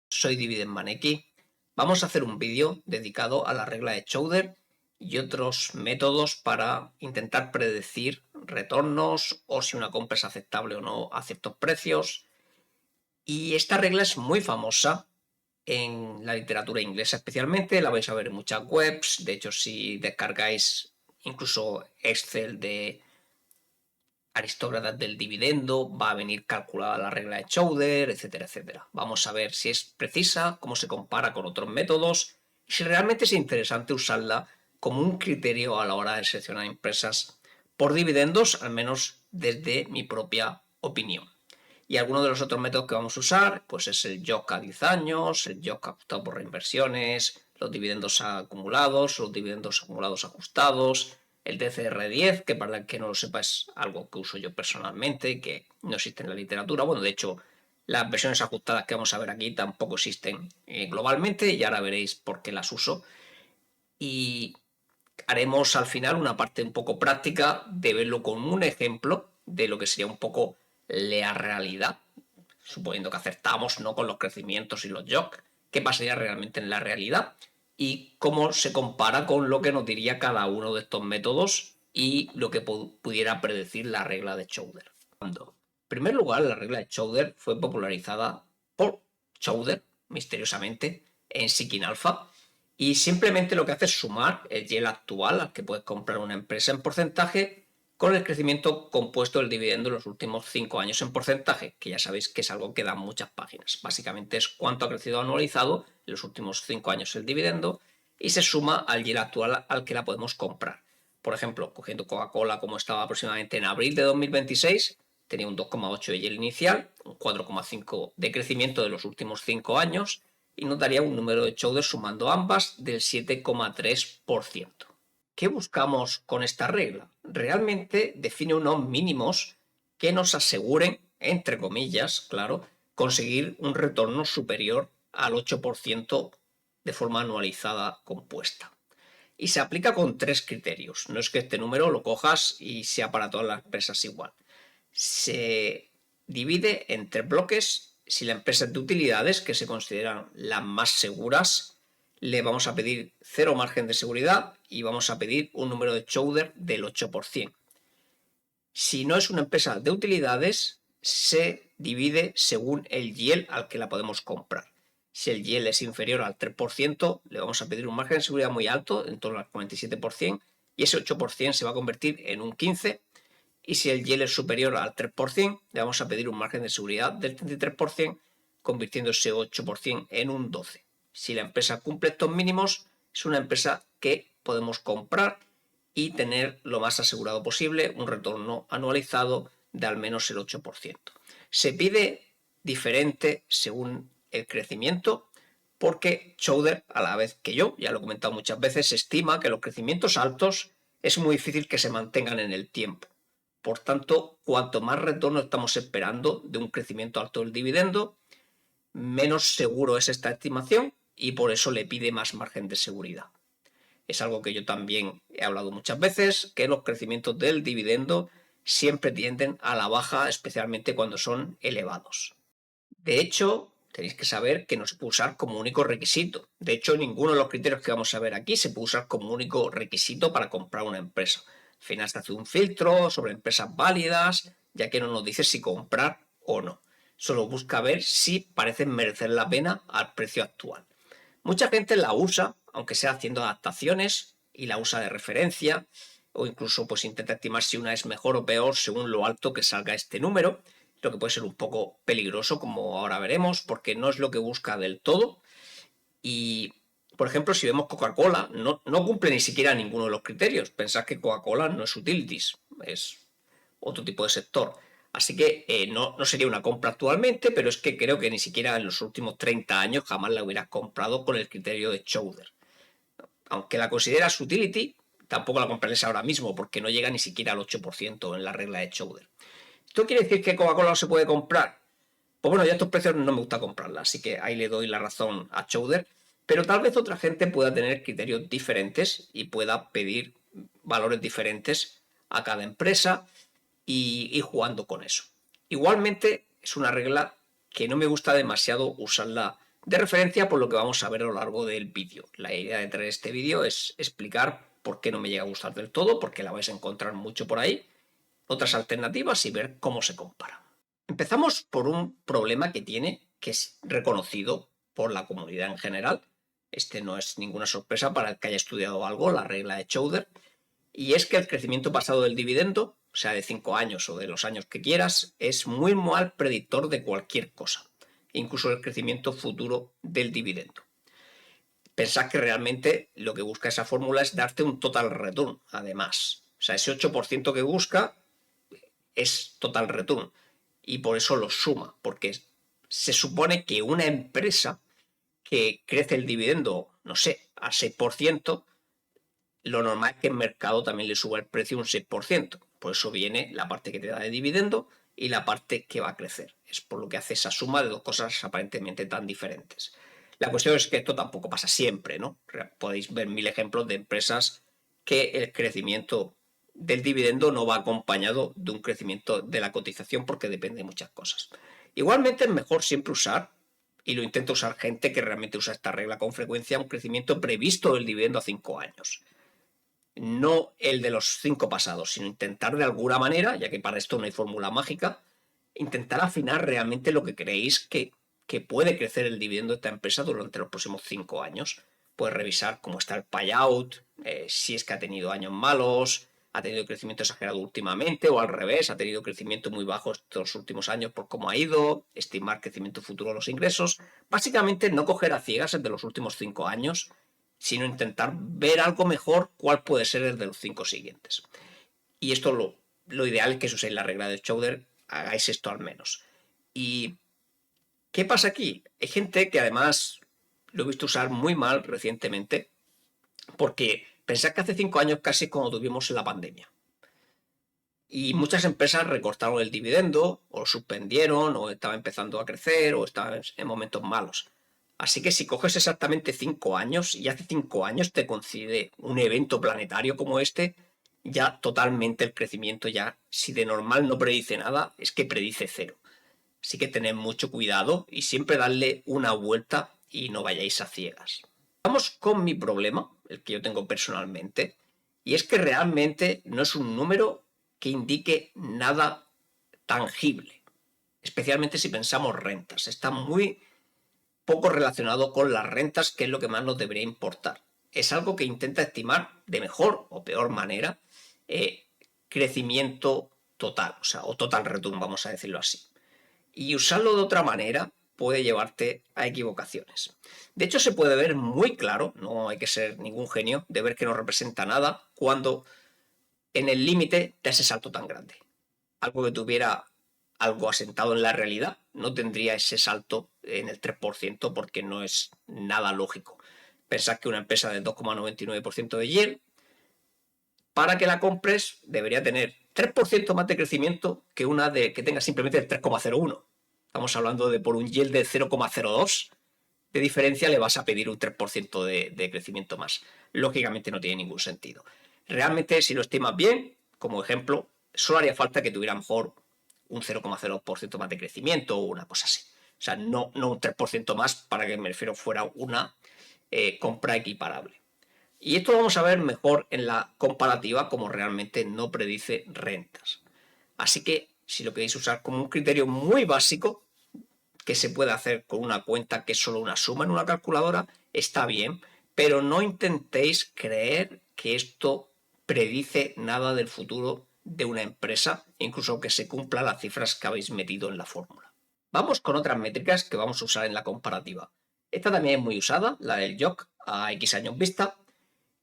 Soy Dividend Maneki. Vamos a hacer un vídeo dedicado a la regla de Chowder y otros métodos para intentar predecir retornos o si una compra es aceptable o no a ciertos precios. Y esta regla es muy famosa en la literatura inglesa especialmente, la vais a ver en muchas webs. De hecho, si descargáis incluso Excel de aristócratas del dividendo, va a venir calculada la regla de Chowder, etcétera, etcétera. Vamos a ver si es precisa, cómo se compara con otros métodos y si realmente es interesante usarla como un criterio a la hora de seleccionar empresas por dividendos, al menos desde mi propia opinión. Y algunos de los otros métodos que vamos a usar, pues es el YOC a 10 años, el YOC ajustado por reinversiones, los dividendos acumulados, los dividendos acumulados ajustados, el DCR10, que para el que no lo sepa es algo que uso yo personalmente, que no existe en la literatura. Bueno, de hecho, las versiones ajustadas que vamos a ver aquí tampoco existen globalmente y ahora veréis por qué las uso. Y haremos al final una parte un poco práctica de verlo con un ejemplo de lo que sería un poco la realidad, suponiendo que acertamos, no con los crecimientos y los YOC, qué pasaría realmente en la realidad y cómo se compara con lo que nos diría cada uno de estos métodos y lo que pudiera predecir la regla de Chowder. En primer lugar, la regla de Chowder fue popularizada por Chowder, misteriosamente, en Seeking Alpha, y simplemente lo que hace es sumar el yield actual al que puedes comprar una empresa en porcentaje con el crecimiento compuesto del dividendo en los últimos 5 años en porcentaje, que ya sabéis que es algo que da muchas páginas. Básicamente es cuánto ha crecido anualizado en los últimos 5 años el dividendo y se suma al yield actual al que la podemos comprar. Por ejemplo, cogiendo Coca-Cola como estaba aproximadamente en abril de 2026, tenía un 2,8 de yield inicial, un 4,5 de crecimiento de los últimos 5 años y nos daría un número de Chowder sumando ambas del 7,3%. ¿Qué buscamos con esta regla? Realmente define unos mínimos que nos aseguren, entre comillas, claro, conseguir un retorno superior al 8% de forma anualizada compuesta. Y se aplica con 3 criterios. No es que este número lo cojas y sea para todas las empresas igual. Se divide en 3 bloques. Si la empresa es de utilidades, que se consideran las más seguras, le vamos a pedir 0 margen de seguridad y vamos a pedir un número de Chowder del 8%. Si no es una empresa de utilidades, se divide según el yield al que la podemos comprar. Si el yield es inferior al 3%, le vamos a pedir un margen de seguridad muy alto, en torno al 47%, y ese 8% se va a convertir en un 15%. Y si el yield es superior al 3%, le vamos a pedir un margen de seguridad del 33%, convirtiendo ese 8% en un 12%. Si la empresa cumple estos mínimos, es una empresa que podemos comprar y tener lo más asegurado posible un retorno anualizado de al menos el 8%. Se pide diferente según el crecimiento porque Chowder, a la vez que yo, ya lo he comentado muchas veces, estima que los crecimientos altos es muy difícil que se mantengan en el tiempo. Por tanto, cuanto más retorno estamos esperando de un crecimiento alto del dividendo, menos seguro es esta estimación y por eso le pide más margen de seguridad. Es algo que yo también he hablado muchas veces, que los crecimientos del dividendo siempre tienden a la baja, especialmente cuando son elevados. De hecho, tenéis que saber que no se puede usar como único requisito. De hecho, ninguno de los criterios que vamos a ver aquí se puede usar como único requisito para comprar una empresa. Al final se hace un filtro sobre empresas válidas, ya que no nos dice si comprar o no. Solo busca ver si parecen merecer la pena al precio actual. Mucha gente la usa, aunque sea haciendo adaptaciones, y la usa de referencia, o incluso pues intenta estimar si una es mejor o peor según lo alto que salga este número, lo que puede ser un poco peligroso, como ahora veremos, porque no es lo que busca del todo. Y, por ejemplo, si vemos Coca-Cola, no cumple ni siquiera ninguno de los criterios. Pensad que Coca-Cola no es utilities, es otro tipo de sector. Así que no sería una compra actualmente, pero es que creo que ni siquiera en los últimos 30 años jamás la hubieras comprado con el criterio de Chowder. Aunque la consideras utility, tampoco la comprarías ahora mismo porque no llega ni siquiera al 8% en la regla de Chowder. ¿Esto quiere decir que Coca-Cola no se puede comprar? Pues bueno, ya estos precios no me gusta comprarla, así que ahí le doy la razón a Chowder. Pero tal vez otra gente pueda tener criterios diferentes y pueda pedir valores diferentes a cada empresa y ir jugando con eso. Igualmente es una regla que no me gusta demasiado usarla de referencia por lo que vamos a ver a lo largo del vídeo. La idea de traer este vídeo es explicar por qué no me llega a gustar del todo, porque la vais a encontrar mucho por ahí, otras alternativas y ver cómo se compara. Empezamos por un problema que tiene, que es reconocido por la comunidad en general. Este no es ninguna sorpresa para el que haya estudiado algo, la regla de Chowder, y es que el crecimiento pasado del dividendo, o sea, de 5 años o de los años que quieras, es muy mal predictor de cualquier cosa, incluso el crecimiento futuro del dividendo. Pensad que realmente lo que busca esa fórmula es darte un total return, además. O sea, ese 8% que busca es total return y por eso lo suma, porque se supone que una empresa que crece el dividendo, no sé, al 6%, lo normal es que el mercado también le suba el precio un 6%. Por eso viene la parte que te da de dividendo y la parte que va a crecer. Es por lo que hace esa suma de dos cosas aparentemente tan diferentes. La cuestión es que esto tampoco pasa siempre, ¿no? Podéis ver 1000 ejemplos de empresas que el crecimiento del dividendo no va acompañado de un crecimiento de la cotización porque depende de muchas cosas. Igualmente es mejor siempre usar, y lo intenta usar gente que realmente usa esta regla con frecuencia, un crecimiento previsto del dividendo a 5 años. No el de los 5 pasados, sino intentar de alguna manera, ya que para esto no hay fórmula mágica, intentar afinar realmente lo que creéis que puede crecer el dividendo de esta empresa durante los próximos 5 años. Puedes revisar cómo está el payout, si es que ha tenido años malos, ha tenido crecimiento exagerado últimamente o al revés, ha tenido crecimiento muy bajo estos últimos años por cómo ha ido, estimar crecimiento futuro de los ingresos. Básicamente no coger a ciegas el de los últimos 5 años, sino intentar ver algo mejor cuál puede ser el de los 5 siguientes. Y esto lo ideal es que si uséis la regla de Chowder, hagáis esto al menos. ¿Y qué pasa aquí? Hay gente que además lo he visto usar muy mal recientemente, porque pensad que hace 5 años casi cuando tuvimos la pandemia. Y muchas empresas recortaron el dividendo, o lo suspendieron, o estaba empezando a crecer, o estaban en momentos malos. Así que si coges exactamente 5 años y hace 5 años te coincide un evento planetario como este, ya totalmente el crecimiento ya, si de normal no predice nada, es que predice cero. Así que tened mucho cuidado y siempre darle una vuelta y no vayáis a ciegas. Vamos con mi problema, el que yo tengo personalmente, y es que realmente no es un número que indique nada tangible, especialmente si pensamos rentas. Está muy poco relacionado con las rentas, que es lo que más nos debería importar. Es algo que intenta estimar de mejor o peor manera crecimiento total, o sea, o total return, vamos a decirlo así. Y usarlo de otra manera puede llevarte a equivocaciones. De hecho, se puede ver muy claro, no hay que ser ningún genio, de ver que no representa nada cuando en el límite da ese salto tan grande. Algo que tuviera algo asentado en la realidad no tendría ese salto en el 3% porque no es nada lógico. Pensad que una empresa del 2,99% de yield, para que la compres, debería tener 3% más de crecimiento que una que tenga simplemente el 3,01. Estamos hablando de por un yield de 0,02 de diferencia le vas a pedir un 3% de crecimiento más. Lógicamente no tiene ningún sentido. Realmente, si lo estimas bien, como ejemplo, solo haría falta que tuviera mejor un 0,02% más de crecimiento o una cosa así. O sea, no un 3% más para que me refiero fuera una compra equiparable. Y esto lo vamos a ver mejor en la comparativa, como realmente no predice rentas. Así que si lo queréis usar como un criterio muy básico, que se puede hacer con una cuenta que es solo una suma en una calculadora, está bien, pero no intentéis creer que esto predice nada del futuro de una empresa, incluso que se cumplan las cifras que habéis metido en la fórmula. Vamos con otras métricas que vamos a usar en la comparativa. Esta también es muy usada, la del YOC a X años vista,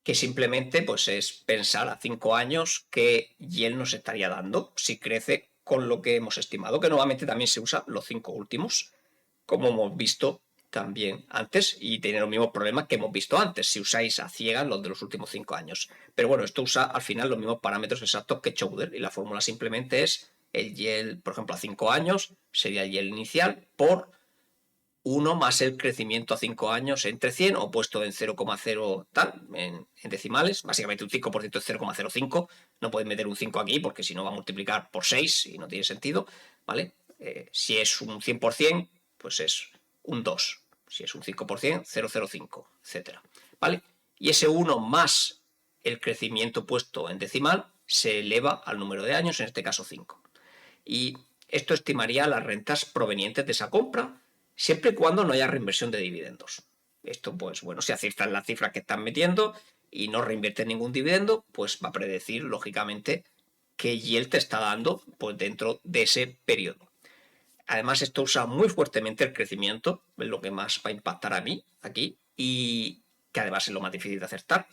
que simplemente pues, es pensar a 5 años qué yield nos estaría dando si crece con lo que hemos estimado, que normalmente también se usa los 5 últimos, como hemos visto también antes, y tiene los mismos problemas que hemos visto antes, si usáis a ciegas los de los últimos 5 años. Pero bueno, esto usa al final los mismos parámetros exactos que Chowder, y la fórmula simplemente es el yield, por ejemplo, a 5 años, sería el yield inicial por 1 más el crecimiento a 5 años entre 100 o puesto en 0,0 tal, en decimales. Básicamente un 5% es 0,05. No podéis meter un 5 aquí porque si no va a multiplicar por 6 y no tiene sentido, ¿vale? Si es un 100%, pues es un 2. Si es un 5%, 0,05, etc. ¿Vale? Y ese 1 más el crecimiento puesto en decimal se eleva al número de años, en este caso 5. Y esto estimaría las rentas provenientes de esa compra, siempre y cuando no haya reinversión de dividendos. Esto, pues bueno, si aciertan las cifras que están metiendo y no reinvierte ningún dividendo, pues va a predecir, lógicamente, qué yield te está dando pues, dentro de ese periodo. Además, esto usa muy fuertemente el crecimiento, es lo que más va a impactar a mí aquí, y que además es lo más difícil de acertar.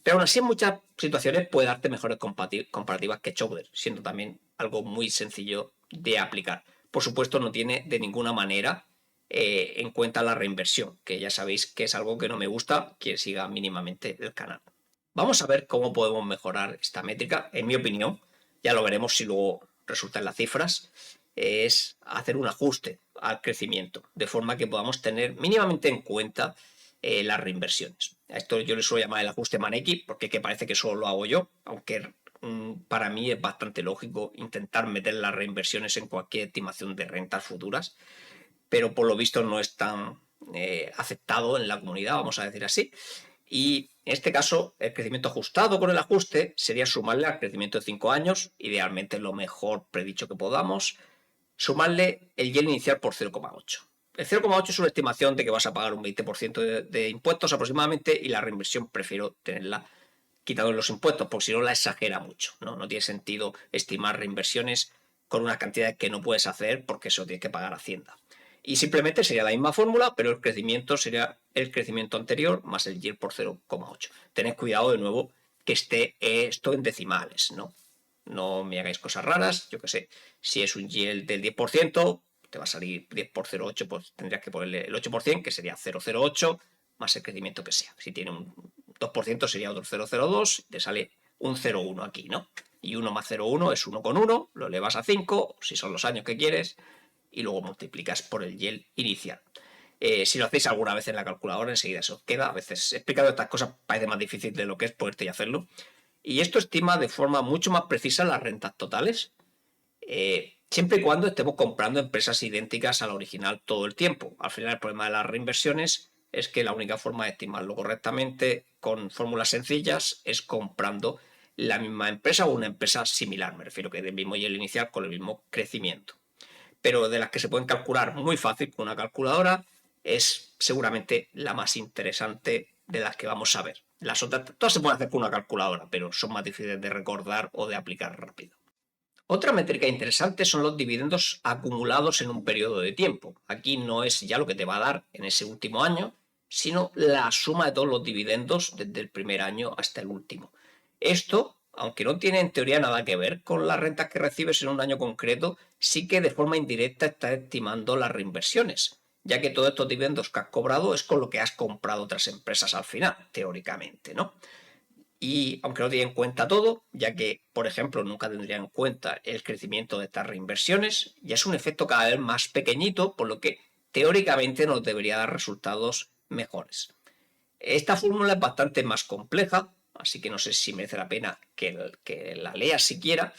Pero aún así, en muchas situaciones puede darte mejores comparativas que Chowder, siendo también algo muy sencillo de aplicar. Por supuesto, no tiene de ninguna manera en cuenta la reinversión, que ya sabéis que es algo que no me gusta quien siga mínimamente el canal. Vamos a ver cómo podemos mejorar esta métrica. En mi opinión, ya lo veremos si luego resultan las cifras, es hacer un ajuste al crecimiento, de forma que podamos tener mínimamente en cuenta las reinversiones. A esto yo le suelo llamar el ajuste Maneki, porque es que parece que solo lo hago yo, aunque para mí es bastante lógico intentar meter las reinversiones en cualquier estimación de rentas futuras, pero por lo visto no es tan aceptado en la comunidad, vamos a decir así. Y en este caso, el crecimiento ajustado con el ajuste sería sumarle al crecimiento de 5 años, idealmente lo mejor predicho que podamos, sumarle el yield inicial por 0,8. El 0,8 es una estimación de que vas a pagar un 20% de impuestos aproximadamente y la reinversión prefiero tenerla quitando los impuestos porque si no la exagera mucho. No tiene sentido estimar reinversiones con una cantidad que no puedes hacer porque eso tienes que pagar Hacienda. Y simplemente sería la misma fórmula, pero el crecimiento sería el crecimiento anterior más el yield por 0,8. Tened cuidado de nuevo que esté esto en decimales, ¿no? No me hagáis cosas raras, yo que sé, si es un yield del 10%, te va a salir 10 por 0,8, pues tendrías que ponerle el 8%, que sería 0,08, más el crecimiento que sea. Si tiene un 2% sería otro 0,02, te sale un 0,1 aquí, ¿no? Y 1 más 0,1 es 1,1, lo elevas a 5, si son los años que quieres, y luego multiplicas por el yield inicial. Si lo hacéis alguna vez en la calculadora, enseguida se os queda. A veces explicando estas cosas parece más difícil de lo que es poderte y hacerlo. Y esto estima de forma mucho más precisa las rentas totales, siempre y cuando estemos comprando empresas idénticas a la original todo el tiempo. Al final el problema de las reinversiones es que la única forma de estimarlo correctamente con fórmulas sencillas es comprando la misma empresa o una empresa similar, me refiero que del mismo yield inicial con el mismo crecimiento. Pero de las que se pueden calcular muy fácil con una calculadora, es seguramente la más interesante de las que vamos a ver. Las otras, todas se pueden hacer con una calculadora, pero son más difíciles de recordar o de aplicar rápido. Otra métrica interesante son los dividendos acumulados en un periodo de tiempo. Aquí no es ya lo que te va a dar en ese último año, sino la suma de todos los dividendos desde el primer año hasta el último. Esto, aunque no tiene en teoría nada que ver con las rentas que recibes en un año concreto, sí que de forma indirecta está estimando las reinversiones, ya que todos estos dividendos que has cobrado es con lo que has comprado otras empresas al final, teóricamente, ¿no? Y aunque no tiene en cuenta todo, ya que, por ejemplo, nunca tendría en cuenta el crecimiento de estas reinversiones, ya es un efecto cada vez más pequeñito, por lo que teóricamente nos debería dar resultados mejores. Esta fórmula es bastante más compleja, así que no sé si merece la pena que la leas siquiera,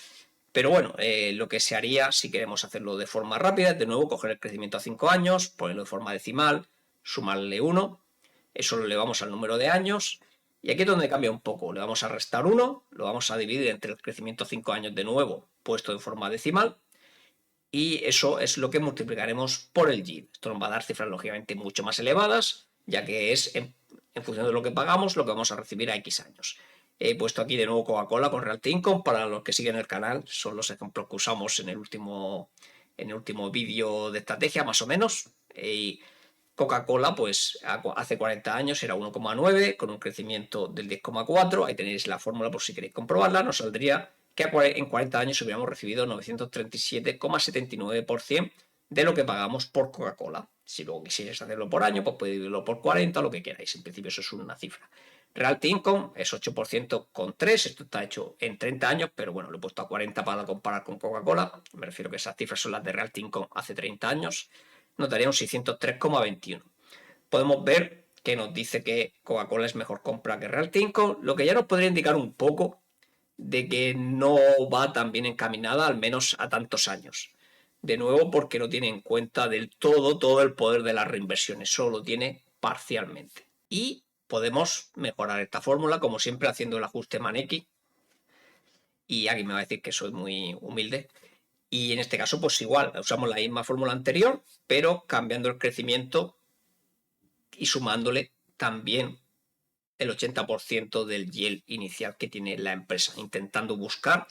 pero bueno, lo que se haría si queremos hacerlo de forma rápida es de nuevo coger el crecimiento a 5 años, ponerlo de forma decimal, sumarle 1, eso lo elevamos al número de años y aquí es donde cambia un poco, le vamos a restar 1, lo vamos a dividir entre el crecimiento a 5 años de nuevo puesto en forma decimal y eso es lo que multiplicaremos por el yield. Esto nos va a dar cifras lógicamente mucho más elevadas, ya que es en función de lo que pagamos lo que vamos a recibir a X años. He puesto aquí de nuevo Coca-Cola con Realty Income para los que siguen el canal, son los ejemplos que usamos en el último vídeo de estrategia más o menos. Y Coca-Cola, pues hace 40 años era 1,9 con un crecimiento del 10,4. Ahí tenéis la fórmula por si queréis comprobarla. Nos saldría que en 40 años hubiéramos recibido 937,79% de lo que pagamos por Coca-Cola. Si luego quisierais hacerlo por año, pues podéis dividirlo por 40, lo que queráis. En principio eso es una cifra. Realty Income es 8% con 3. Esto está hecho en 30 años, pero bueno, lo he puesto a 40 para comparar con Coca-Cola. Me refiero que esas cifras son las de Realty Income hace 30 años. Nos daría un 603,21. Podemos ver que nos dice que Coca-Cola es mejor compra que Realty Income, lo que ya nos podría indicar un poco de que no va tan bien encaminada, al menos a tantos años. de nuevo porque no tiene en cuenta del todo el poder de las reinversiones, solo lo tiene parcialmente. Y podemos mejorar esta fórmula, como siempre, haciendo el ajuste Maneki. Y aquí me va a decir que soy muy humilde. Y en este caso, pues igual, usamos la misma fórmula anterior, pero cambiando el crecimiento y sumándole también el 80% del yield inicial que tiene la empresa, intentando buscar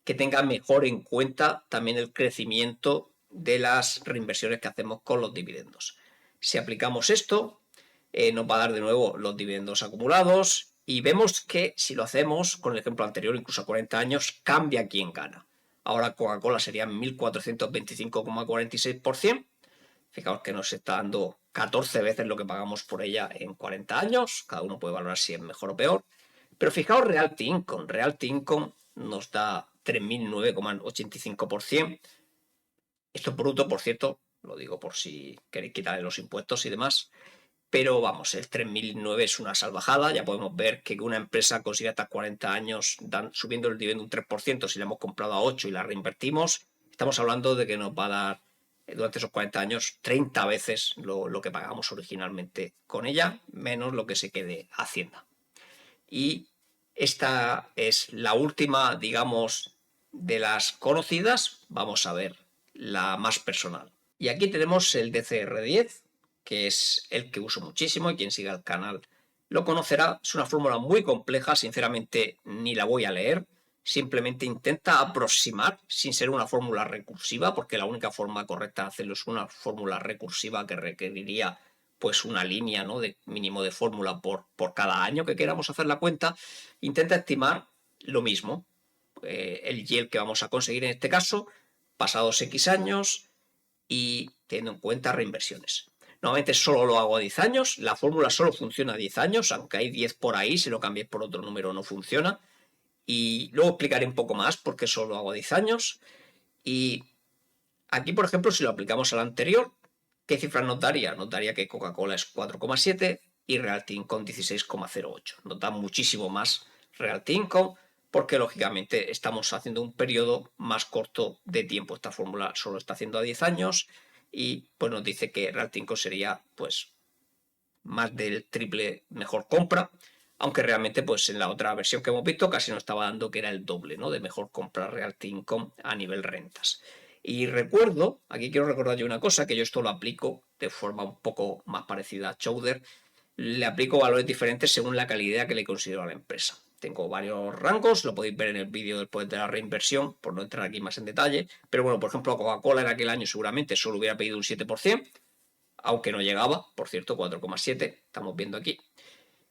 que tenga mejor en cuenta también el crecimiento de las reinversiones que hacemos con los dividendos. Si aplicamos esto, nos va a dar de nuevo los dividendos acumulados y vemos que si lo hacemos con el ejemplo anterior, incluso a 40 años, cambia quién gana. Ahora Coca-Cola sería 1.425,46%. Fijaos que nos está dando 14 veces lo que pagamos por ella en 40 años. Cada uno puede valorar si es mejor o peor. Pero fijaos Realty Income. Realty Income nos da 3.009,85%. Esto es bruto, por cierto. Lo digo por si queréis quitarle los impuestos y demás. Pero vamos, el 3.009 es una salvajada. Ya podemos ver que una empresa consigue hasta 40 años subiendo el dividendo un 3%. Si la hemos comprado a 8 y la reinvertimos, estamos hablando de que nos va a dar durante esos 40 años 30 veces lo que pagamos originalmente con ella, menos lo que se quede Hacienda. Y esta es la última, digamos, de las conocidas. Vamos a ver la más personal. Y aquí tenemos el DCR10, que es el que uso muchísimo y quien siga el canal lo conocerá. Es una fórmula muy compleja, sinceramente ni la voy a leer. Simplemente intenta aproximar sin ser una fórmula recursiva, porque la única forma correcta de hacerlo es una fórmula recursiva que requeriría pues una línea, ¿no?, de mínimo de fórmula por cada año que queramos hacer la cuenta. Intenta estimar lo mismo, el yield que vamos a conseguir en este caso, pasados X años y teniendo en cuenta reinversiones. Normalmente solo lo hago a 10 años, la fórmula solo funciona a 10 años, aunque hay 10 por ahí, si lo cambiéis por otro número no funciona. Y luego explicaré un poco más porque solo lo hago a 10 años. Y aquí, por ejemplo, si lo aplicamos al anterior, ¿qué cifras nos daría? Nos daría que Coca-Cola es 4,7 y Realty Income 16,08. Nos da muchísimo más Realty Income porque, lógicamente, estamos haciendo un periodo más corto de tiempo. Esta fórmula solo está haciendo a 10 años y pues nos dice que Realty Income sería pues más del triple mejor compra, aunque realmente pues en la otra versión que hemos visto casi nos estaba dando que era el doble, ¿no?, de mejor compra Realty Income a nivel rentas. Y recuerdo, aquí quiero recordar yo una cosa, que yo esto lo aplico de forma un poco más parecida a Chowder, le aplico valores diferentes según la calidad que le considero a la empresa. Tengo varios rangos, lo podéis ver en el vídeo después de la reinversión, por no entrar aquí más en detalle, pero bueno, por ejemplo, a Coca-Cola en aquel año seguramente solo hubiera pedido un 7%, aunque no llegaba, por cierto, 4,7, estamos viendo aquí.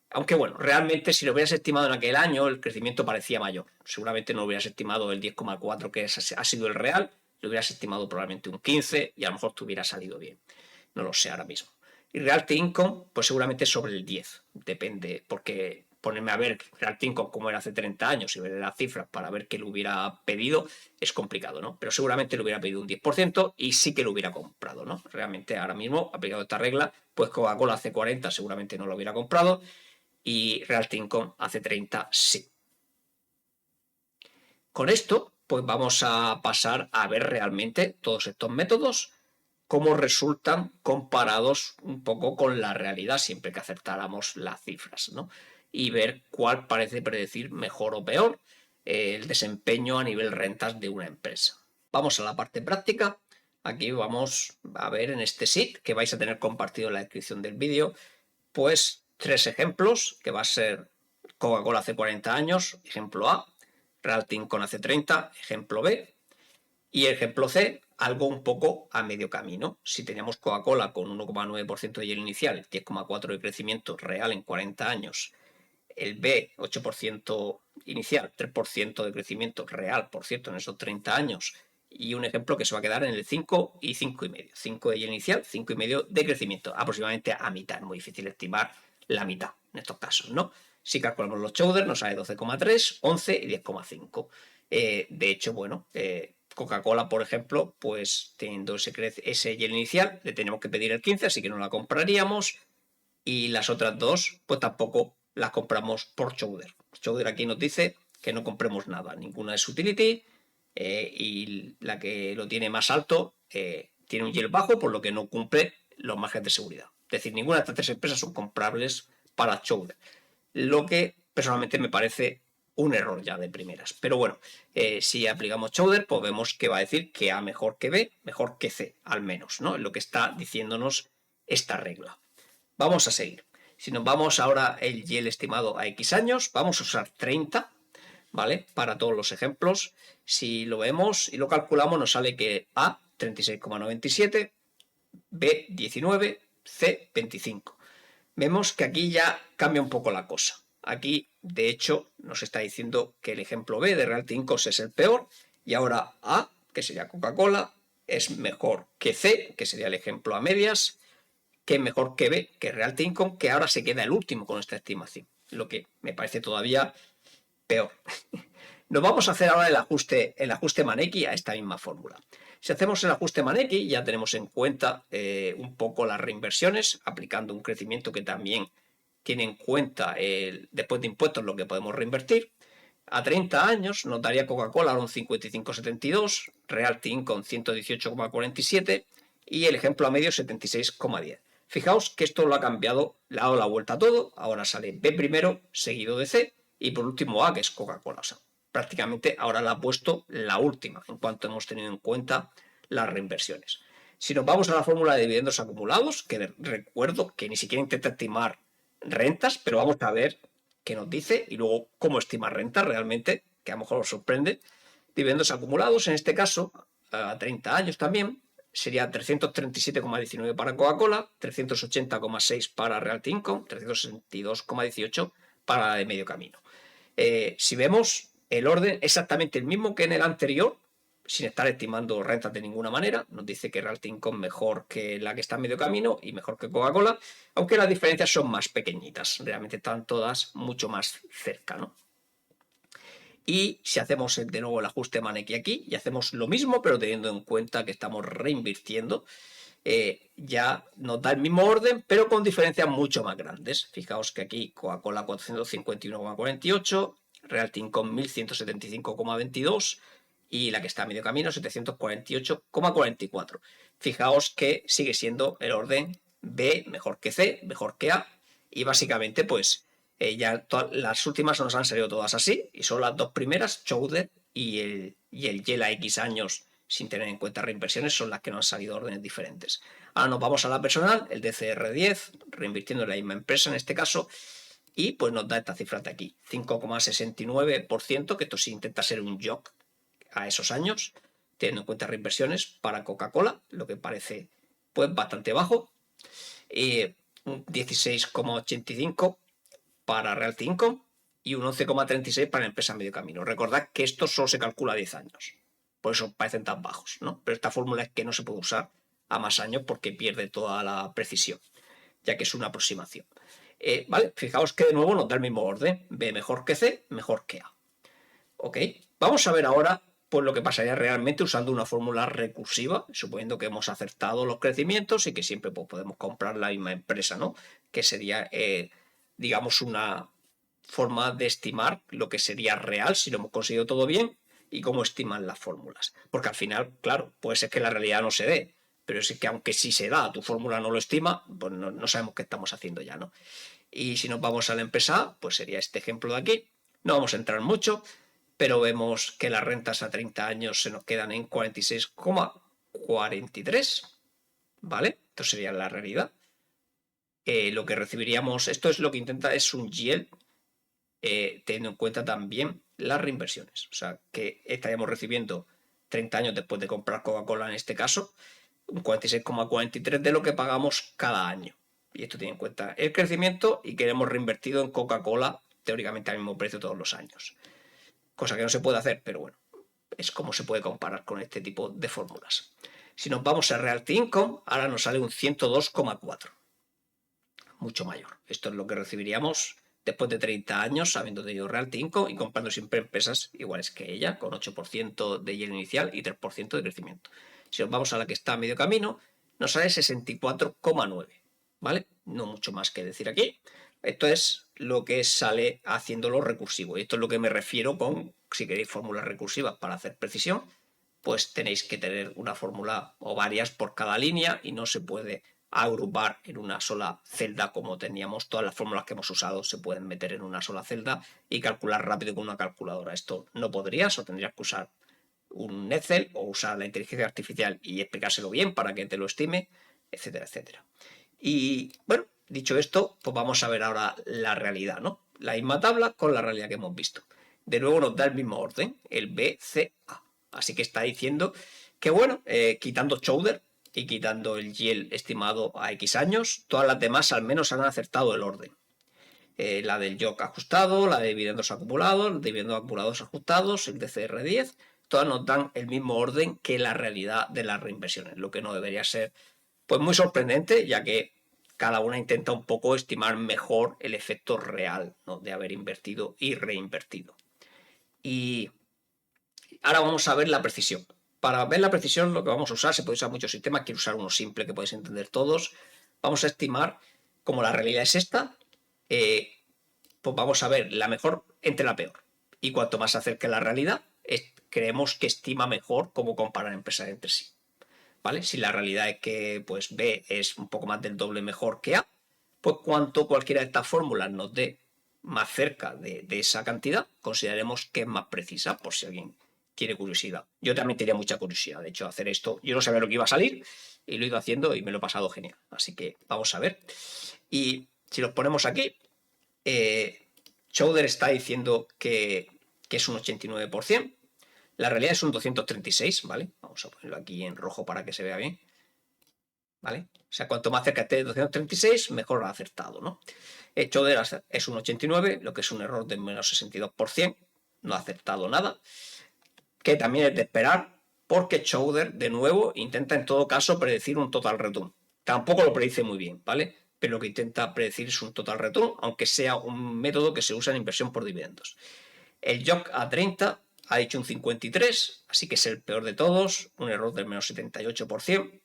Aunque bueno, realmente si lo hubieras estimado en aquel año, el crecimiento parecía mayor. Seguramente no lo hubieras estimado el 10,4 que ha sido el real, lo hubieras estimado probablemente un 15 y a lo mejor te hubiera salido bien. No lo sé ahora mismo. Y Realty Income, pues seguramente sobre el 10, depende, porque ponerme a ver Realty Income como era hace 30 años y ver las cifras para ver qué lo hubiera pedido es complicado, ¿no? Pero seguramente le hubiera pedido un 10% y sí que lo hubiera comprado, ¿no? Realmente ahora mismo, aplicado esta regla, pues Coca-Cola hace 40 seguramente no lo hubiera comprado y Realty Income hace 30 sí. Con esto, pues vamos a pasar a ver realmente todos estos métodos, cómo resultan comparados un poco con la realidad, siempre que acertáramos las cifras, ¿no? Y ver cuál parece predecir mejor o peor el desempeño a nivel rentas de una empresa. Vamos a la parte práctica. Aquí vamos a ver en este sheet que vais a tener compartido en la descripción del vídeo, pues 3 ejemplos, que va a ser Coca-Cola hace 40 años, ejemplo A, Realty Income hace 30, ejemplo B, y ejemplo C, algo un poco a medio camino. Si teníamos Coca-Cola con 1,9% de yield inicial, 10,4% de crecimiento real en 40 años, el B 8% inicial, 3% de crecimiento real, por cierto, en esos 30 años, y un ejemplo que se va a quedar en el 5 y 5,5. 5 de yield inicial, 5,5 de crecimiento, aproximadamente a mitad. Es muy difícil estimar la mitad en estos casos, ¿no? Si calculamos los Chowder, nos sale 12,3, 11 y 10,5. De hecho, bueno, Coca-Cola, por ejemplo, pues teniendo ese yield inicial, le tenemos que pedir el 15, así que no la compraríamos. Y las otras dos, pues tampoco las compramos por Chowder. Chowder aquí nos dice que no compremos nada, ninguna es utility, y la que lo tiene más alto tiene un yield bajo, por lo que no cumple los márgenes de seguridad. Es decir, ninguna de estas tres empresas son comprables para Chowder, lo que personalmente me parece un error ya de primeras. Pero bueno, si aplicamos Chowder, pues vemos que va a decir que A mejor que B, mejor que C, al menos, ¿no? Es lo que está diciéndonos esta regla. Vamos a seguir. Si nos vamos ahora el yield estimado a X años, vamos a usar 30, ¿vale? Para todos los ejemplos. Si lo vemos y lo calculamos, nos sale que A, 36,97, B, 19, C, 25. Vemos que aquí ya cambia un poco la cosa. Aquí, de hecho, nos está diciendo que el ejemplo B de Realty Income es el peor, y ahora A, que sería Coca-Cola, es mejor que C, que sería el ejemplo a medias, que es mejor que B, que Realty Income, que ahora se queda el último con esta estimación, lo que me parece todavía peor. Nos vamos a hacer ahora el ajuste Maneki a esta misma fórmula. Si hacemos el ajuste Maneki, ya tenemos en cuenta un poco las reinversiones, aplicando un crecimiento que también tiene en cuenta después de impuestos lo que podemos reinvertir. A 30 años nos daría Coca-Cola un 55,72, Realty Income 118,47 y el ejemplo a medio 76,10. Fijaos que esto lo ha cambiado, le ha dado la vuelta a todo, ahora sale B primero, seguido de C, y por último A, que es Coca-Cola. O sea, prácticamente ahora le ha puesto la última, en cuanto hemos tenido en cuenta las reinversiones. Si nos vamos a la fórmula de dividendos acumulados, que recuerdo que ni siquiera intenta estimar rentas, pero vamos a ver qué nos dice y luego cómo estimar rentas realmente, que a lo mejor os sorprende. Dividendos acumulados, en este caso, a 30 años también, sería 337,19 para Coca-Cola, 380,6 para Realty Income, 362,18 para la de medio camino. Si vemos el orden exactamente el mismo que en el anterior, sin estar estimando rentas de ninguna manera, nos dice que Realty Income mejor que la que está en medio camino y mejor que Coca-Cola, aunque las diferencias son más pequeñitas, realmente están todas mucho más cerca, ¿no? Y si hacemos de nuevo el ajuste Maneki aquí y hacemos lo mismo, pero teniendo en cuenta que estamos reinvirtiendo, ya nos da el mismo orden, pero con diferencias mucho más grandes. Fijaos que aquí Coca-Cola 451,48, Realty Income 1175,22 y la que está a medio camino 748,44. Fijaos que sigue siendo el orden B mejor que C, mejor que A, y básicamente pues ya las últimas nos han salido todas así, y son las dos primeras, Chowder y el Yela X años sin tener en cuenta reinversiones, son las que nos han salido órdenes diferentes. Ahora nos vamos a la personal, el DCR10, reinvirtiendo en la misma empresa en este caso, y pues nos da esta cifra de aquí, 5,69%, que esto sí intenta ser un joke a esos años, teniendo en cuenta reinversiones para Coca-Cola, lo que parece pues bastante bajo, un 16,85% para Realty Income y un 11,36 para la empresa medio camino. Recordad que esto solo se calcula a 10 años, por eso parecen tan bajos, ¿no? Pero esta fórmula es que no se puede usar a más años porque pierde toda la precisión, ya que es una aproximación. ¿Vale? Fijaos que de nuevo nos da el mismo orden, B mejor que C, mejor que A. ¿Ok? Vamos a ver ahora pues lo que pasaría realmente usando una fórmula recursiva, suponiendo que hemos acertado los crecimientos y que siempre pues, podemos comprar la misma empresa, ¿no? Que sería digamos, una forma de estimar lo que sería real si lo hemos conseguido todo bien y cómo estiman las fórmulas. Porque al final, claro, puede ser que la realidad no se dé, pero es que aunque sí se da, tu fórmula no lo estima, pues no sabemos qué estamos haciendo ya, ¿no? Y si nos vamos a la empresa A, pues sería este ejemplo de aquí. No vamos a entrar mucho, pero vemos que las rentas a 30 años se nos quedan en 46,43, ¿vale? Esto sería la realidad. Lo que recibiríamos, esto es lo que intenta, es un yield, teniendo en cuenta también las reinversiones. O sea, que estaríamos recibiendo 30 años después de comprar Coca-Cola en este caso, un 46,43 de lo que pagamos cada año. Y esto tiene en cuenta el crecimiento y que hemos reinvertido en Coca-Cola teóricamente al mismo precio todos los años. Cosa que no se puede hacer, pero bueno, es como se puede comparar con este tipo de fórmulas. Si nos vamos a Realty Income, ahora nos sale un 102,4. Mucho mayor. Esto es lo que recibiríamos después de 30 años, habiendo tenido Realty Income y comprando siempre empresas iguales que ella, con 8% de yield inicial y 3% de crecimiento. Si nos vamos a la que está a medio camino, nos sale 64,9, ¿vale? No mucho más que decir aquí. Esto es lo que sale haciéndolo recursivo. Y esto es lo que me refiero con, si queréis fórmulas recursivas para hacer precisión, pues tenéis que tener una fórmula o varias por cada línea y no se puede agrupar en una sola celda como teníamos. Todas las fórmulas que hemos usado se pueden meter en una sola celda y calcular rápido con una calculadora. Esto no podrías, o tendrías que usar un Excel o usar la inteligencia artificial y explicárselo bien para que te lo estime, etcétera, etcétera. Y bueno, dicho esto, pues vamos a ver ahora la realidad, ¿no? La misma tabla con la realidad que hemos visto. De nuevo nos da el mismo orden, el BCA. Así que está diciendo que, bueno, quitando Chowder y quitando el yield estimado a X años, todas las demás al menos han acertado el orden. La del YOC ajustado, la de dividendos acumulados, dividendos acumulados ajustados, el DCR10, todas nos dan el mismo orden que la realidad de las reinversiones, lo que no debería ser pues muy sorprendente, ya que cada una intenta un poco estimar mejor el efecto real, ¿no?, de haber invertido y reinvertido. Y ahora vamos a ver la precisión. Para ver la precisión lo que vamos a usar, se puede usar muchos sistemas, quiero usar uno simple que podéis entender todos. Vamos a estimar, como la realidad es esta, pues vamos a ver la mejor entre la peor. Y cuanto más se acerque a la realidad, creemos que estima mejor cómo comparar empresas entre sí. ¿Vale? Si la realidad es que pues B es un poco más del doble mejor que A, pues cuanto cualquiera de estas fórmulas nos dé más cerca de esa cantidad, consideraremos que es más precisa, por si alguien tiene curiosidad. Yo también tenía mucha curiosidad, de hecho, hacer esto. Yo no sabía lo que iba a salir y lo he ido haciendo y me lo he pasado genial. Así que vamos a ver. Y si los ponemos aquí, Chowder está diciendo que es un 89%. La realidad es un 236, ¿vale? Vamos a ponerlo aquí en rojo para que se vea bien. ¿Vale? O sea, cuanto más cerca esté de 236, mejor ha acertado, ¿no? El Chowder es un 89, lo que es un error de menos 62%. No ha acertado nada. Que también es de esperar, porque Chowder, de nuevo, intenta en todo caso predecir un total return. Tampoco lo predice muy bien, ¿vale? Pero lo que intenta predecir es un total return, aunque sea un método que se usa en inversión por dividendos. El YOC a 30 ha dicho un 53, así que es el peor de todos, un error del menos 78%.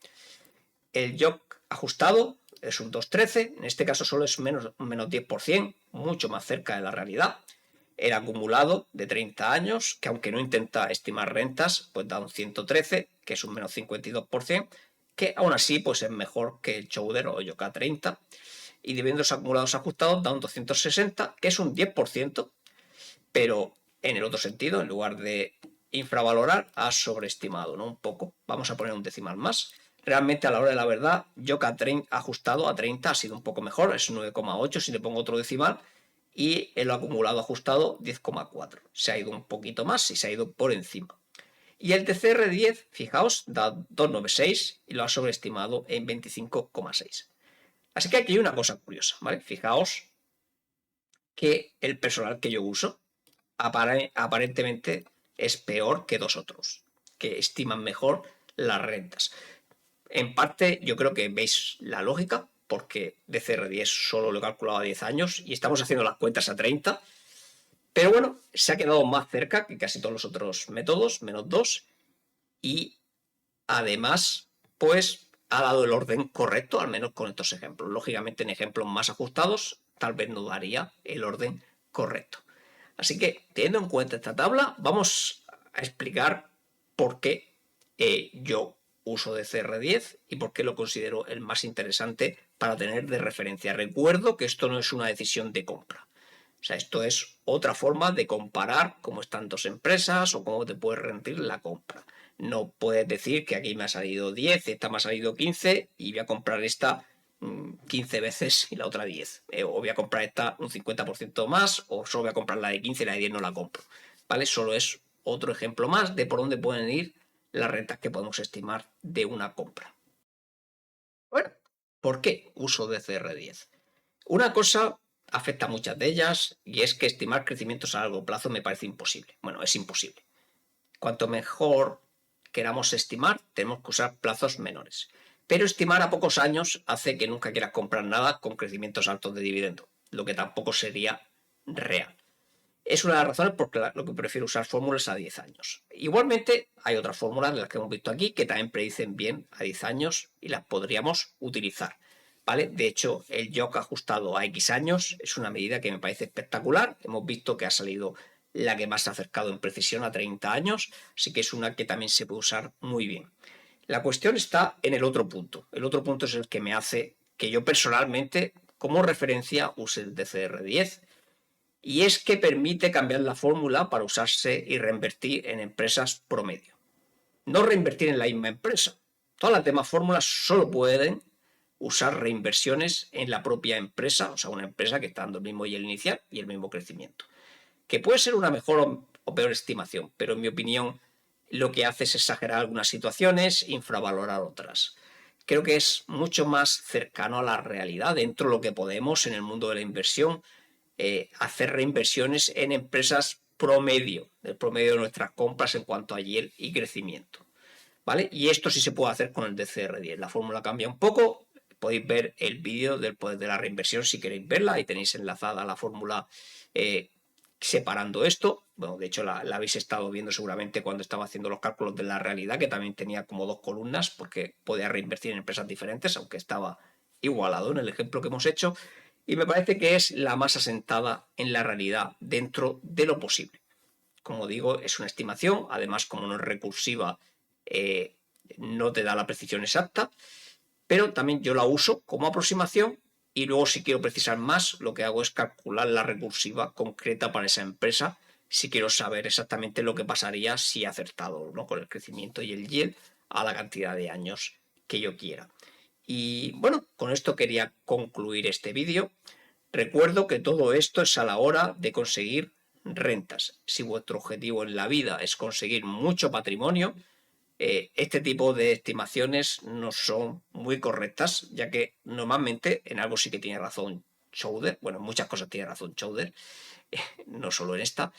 El YOC ajustado es un 213, en este caso solo es menos 10%, mucho más cerca de la realidad. El acumulado de 30 años, que aunque no intenta estimar rentas, pues da un 113, que es un menos 52%, que aún así pues es mejor que el Chowder o YOC a 30. Y dividendos acumulados ajustados da un 260, que es un 10%, pero en el otro sentido, en lugar de infravalorar, ha sobreestimado, ¿no? Un poco. Vamos a poner un decimal más. Realmente, a la hora de la verdad, YOC ajustado a 30 ha sido un poco mejor, es 9,8 si le pongo otro decimal, y el acumulado ajustado 10,4. Se ha ido un poquito más y se ha ido por encima. Y el TCR10, fijaos, da 296 y lo ha sobreestimado en 25,6. Así que aquí hay una cosa curiosa, ¿vale? Fijaos que el personal que yo uso aparentemente es peor que dos otros, que estiman mejor las rentas. En parte yo creo que veis la lógica, porque DCR10 solo lo he calculado a 10 años y estamos haciendo las cuentas a 30, pero bueno, se ha quedado más cerca que casi todos los otros métodos, menos 2, y además pues ha dado el orden correcto, al menos con estos ejemplos. Lógicamente en ejemplos más ajustados tal vez no daría el orden correcto. Así que, teniendo en cuenta esta tabla, vamos a explicar por qué yo uso DCR10 y por qué lo considero el más interesante para tener de referencia. Recuerdo que esto no es una decisión de compra. O sea, esto es otra forma de comparar cómo están dos empresas o cómo te puede rendir la compra. No puedes decir que aquí me ha salido 10, esta me ha salido 15 y voy a comprar esta 15 veces y la otra 10. O voy a comprar esta un 50% más, o solo voy a comprar la de 15 y la de 10 no la compro. ¿Vale? Solo es otro ejemplo más de por dónde pueden ir las rentas que podemos estimar de una compra. Bueno, ¿por qué uso DCR10? Una cosa afecta a muchas de ellas y es que estimar crecimientos a largo plazo me parece imposible. Bueno, es imposible. Cuanto mejor queramos estimar, tenemos que usar plazos menores. Pero estimar a pocos años hace que nunca quieras comprar nada con crecimientos altos de dividendo, lo que tampoco sería real. Es una de las razones por lo que prefiero usar fórmulas a 10 años. Igualmente, hay otras fórmulas de las que hemos visto aquí que también predicen bien a 10 años y las podríamos utilizar. ¿Vale? De hecho, el YOC ajustado a X años es una medida que me parece espectacular. Hemos visto que ha salido la que más se ha acercado en precisión a 30 años, así que es una que también se puede usar muy bien. La cuestión está en el otro punto. El otro punto es el que me hace que yo personalmente, como referencia, use el DCR10, y es que permite cambiar la fórmula para usarse y reinvertir en empresas promedio. No reinvertir en la misma empresa. Todas las demás fórmulas solo pueden usar reinversiones en la propia empresa, o sea, una empresa que está dando el mismo yield inicial y el mismo crecimiento. Que puede ser una mejor o peor estimación, pero en mi opinión lo que hace es exagerar algunas situaciones, infravalorar otras. Creo que es mucho más cercano a la realidad dentro de lo que podemos en el mundo de la inversión hacer reinversiones en empresas promedio, el promedio de nuestras compras en cuanto a yield y crecimiento. ¿Vale? Y esto sí se puede hacer con el DCR10. La fórmula cambia un poco. Podéis ver el vídeo del poder de la reinversión si queréis verla y tenéis enlazada la fórmula separando esto. Bueno, de hecho la habéis estado viendo seguramente cuando estaba haciendo los cálculos de la realidad, que también tenía como dos columnas porque podía reinvertir en empresas diferentes, aunque estaba igualado en el ejemplo que hemos hecho. Y me parece que es la más asentada en la realidad dentro de lo posible. Como digo, es una estimación, además como no es recursiva, eh, no te da la precisión exacta, pero también yo la uso como aproximación y luego si quiero precisar más, lo que hago es calcular la recursiva concreta para esa empresa si quiero saber exactamente lo que pasaría si he acertado, ¿no?, con el crecimiento y el yield a la cantidad de años que yo quiera. Y bueno, con esto quería concluir este vídeo. Recuerdo que todo esto es a la hora de conseguir rentas. Si vuestro objetivo en la vida es conseguir mucho patrimonio, este tipo de estimaciones no son muy correctas, ya que normalmente en algo sí que tiene razón Schroeder, bueno, en muchas cosas tiene razón Schroeder, no solo en esta,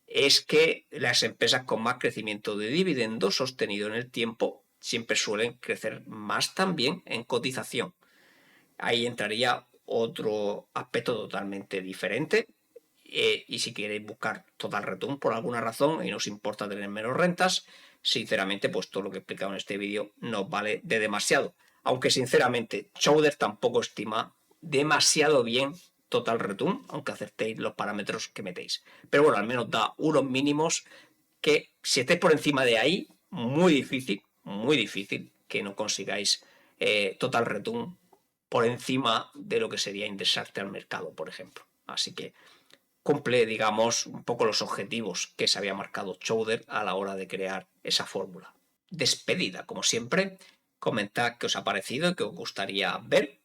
es que las empresas con más crecimiento de dividendos sostenido en el tiempo siempre suelen crecer más también en cotización. Ahí entraría otro aspecto totalmente diferente. Y si queréis buscar total return por alguna razón y nos importa tener menos rentas, sinceramente, pues todo lo que he explicado en este vídeo nos vale de demasiado. Aunque sinceramente, Schroeder tampoco estima demasiado bien total return, aunque acertéis los parámetros que metéis. Pero bueno, al menos da unos mínimos que si estáis por encima de ahí, muy difícil que no consigáis total return por encima de lo que sería indexarte al mercado, por ejemplo. Así que cumple, digamos, un poco los objetivos que se había marcado Schroeder a la hora de crear esa fórmula. Despedida, como siempre, comentad qué os ha parecido y qué os gustaría ver,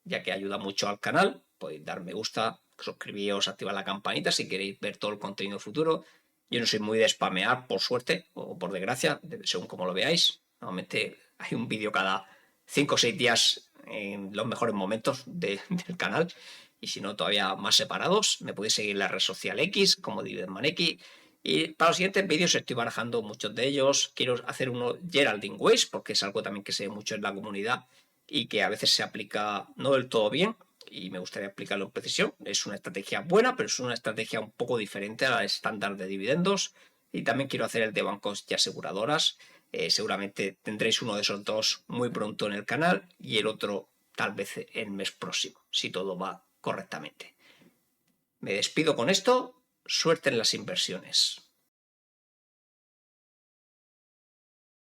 ya que ayuda mucho al canal. Podéis dar me gusta, suscribíos, activar la campanita si queréis ver todo el contenido futuro. Yo no soy muy de spamear, por suerte o por desgracia, según como lo veáis. Normalmente hay un vídeo cada 5 o 6 días en los mejores momentos del canal, y si no, todavía más separados. Me podéis seguir en la red social X como DividendManX. Y para los siguientes vídeos estoy barajando muchos de ellos. Quiero hacer uno Geraldine Ways, porque es algo también que se ve mucho en la comunidad y que a veces se aplica no del todo bien, y me gustaría explicarlo en precisión. Es una estrategia buena, pero es una estrategia un poco diferente a la estándar de dividendos. Y también quiero hacer el de bancos y aseguradoras. Seguramente tendréis uno de esos dos muy pronto en el canal y el otro tal vez el mes próximo, si todo va correctamente. Me despido con esto. Suerte en las inversiones.